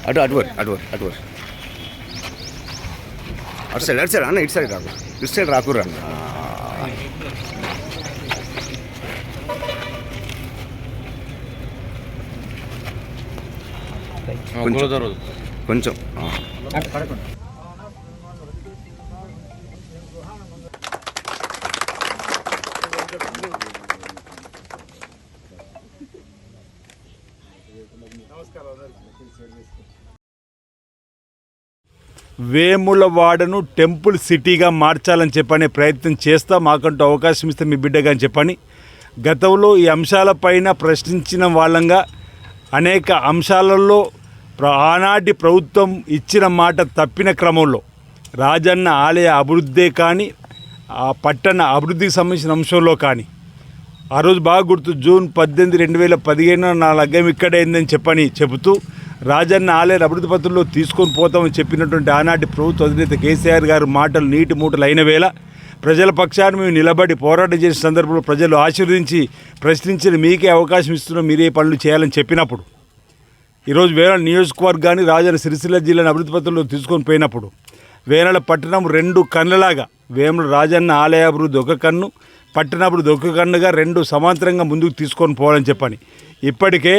అటు అటువర్ అటువర్ అటువర్ అటు సైడ్ అన్న ఇటు సైడ్ రాకు ఇటు సైడ్ రాకుర్రు అన్న కొంచెం వేములవాడను టెంపుల్ సిటీగా మార్చాలని చెప్పనే ప్రయత్నం చేస్తా, మాకంటూ అవకాశం ఇస్తే మీ బిడ్డగా అని చెప్పని గతంలో ఈ అంశాలపైన ప్రశ్నించిన వాళ్ళంగా అనేక అంశాలలో ఆనాటి ప్రభుత్వం ఇచ్చిన మాట తప్పిన క్రమంలో రాజన్న ఆలయ అభివృద్ధే కానీ ఆ పట్టణ అభివృద్ధికి సంబంధించిన అంశంలో కానీ ఆ రోజు బాగా గుర్తు జూన్ 18, 2015 నా లగ్గం ఇక్కడైందని చెప్పని చెబుతూ రాజన్న ఆలయ అభివృద్ధి పత్రంలో తీసుకొని పోతామని చెప్పినటువంటి ఆనాటి ప్రభుత్వ అధినేత కేసీఆర్ గారు మాటలు నీటి మూటలు అయిన వేళ ప్రజల పక్షాన్ని మేము నిలబడి పోరాటం చేసిన సందర్భంలో ప్రజలు ఆశీర్వదించి ప్రశ్నించిన మీకే అవకాశం ఇస్తున్నాం, మీరే పనులు చేయాలని చెప్పినప్పుడు ఈరోజు వేనాల నియోజకవర్గాన్ని రాజన్న సిరిసిల్ల జిల్లాని అభివృద్ధి పత్రంలో తీసుకొని పోయినప్పుడు వేనాల పట్టణం 2 కన్నులాగా వేముల రాజన్న ఆలయ అభివృద్ధి ఒక కన్ను, పట్టణాభివృద్ధి ఒక కన్నుగా 2 సమాంతరంగా ముందుకు తీసుకొని పోవాలని చెప్పని ఇప్పటికే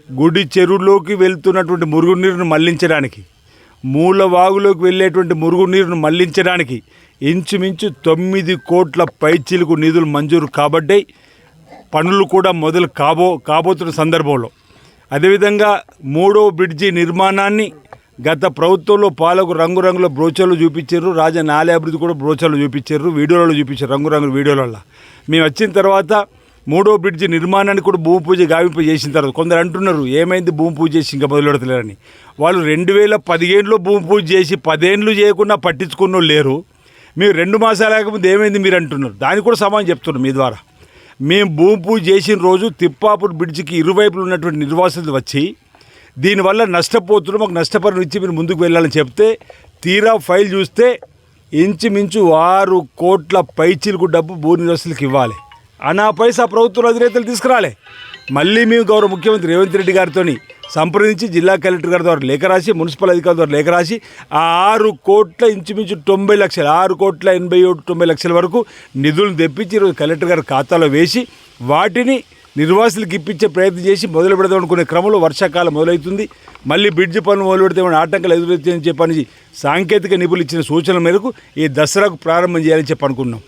గుడి చెరువులోకి వెళ్తున్నటువంటి మురుగునీరును మళ్లించడానికి, మూలవాగులోకి వెళ్ళేటువంటి మురుగునీరును మళ్లించడానికి ఇంచుమించు 9 కోట్ల పైచిలుకు నిధులు మంజూరు కాబట్టి పనులు కూడా మొదలు కాబోతున్న సందర్భంలో అదేవిధంగా 3వ బ్రిడ్జి నిర్మాణాన్ని గత ప్రభుత్వంలో పాలకు రంగురంగుల బ్రోచర్లు చూపించారు, రాజన్న ఆలయ అభివృద్ధి కూడా బ్రోచర్లు చూపించారు, వీడియోలలో చూపించారు, రంగురంగుల వీడియోలలో. మేము వచ్చిన తర్వాత 3వ బ్రిడ్జి నిర్మాణాన్ని కూడా భూమి పూజ గావింపు చేసిన తర్వాత కొందరు అంటున్నారు ఏమైంది భూమి పూజ చేసి ఇంకా మొదలెడతలేరని. వాళ్ళు 2015లో భూమి పూజ చేసి 10 ఏళ్ళు చేయకుండా పట్టించుకున్న లేరు. మీరు 2 మాసాలు లేకపోతే ఏమైంది మీరు అంటున్నారు. దానికి కూడా సమాధానం చెప్తున్నారు మీ ద్వారా. మేము భూమి పూజ చేసిన రోజు తిప్పాపూర్ బ్రిడ్జికి ఇరువైపులు ఉన్నటువంటి నిర్వాసితులు వచ్చి దీనివల్ల నష్టపోతున్నాం, మాకు నష్టపరిహారం ఇచ్చి మీరు ముందుకు వెళ్ళాలని చెప్తే తీరా ఫైల్ చూస్తే ఇంచుమించు 6 కోట్ల పైచిలకు డబ్బు భూ నివాసులకు ఇవ్వాలి. అనా పైసా ప్రభుత్వం అధినేతలు తీసుకురాలే. మళ్ళీ మేము గౌరవ ముఖ్యమంత్రి రేవంత్ రెడ్డి గారితో సంప్రదించి జిల్లా కలెక్టర్ గారి ద్వారా లేఖ రాసి, మున్సిపల్ అధికారుల ద్వారా లేఖ రాసి ఆ 6 కోట్ల ఇంచుమించు 90 లక్షలు, 6 కోట్ల 87-90 లక్షల వరకు నిధులను తెప్పించి ఈరోజు కలెక్టర్ గారి ఖాతాలో వేసి వాటిని నిర్వాసులకు ఇప్పించే ప్రయత్నం చేసి మొదలు పెడదాం అనుకునే క్రమంలో వర్షాకాలం మొదలవుతుంది. మళ్ళీ బ్రిడ్జి పనులు మొదలు పెడితే ఆటంకాలు ఎదురవుతాయని చెప్పని సాంకేతిక నిపుణులు ఇచ్చిన సూచనల మేరకు ఈ దసరాకు ప్రారంభం చేయాలని చెప్పి అనుకున్నాం.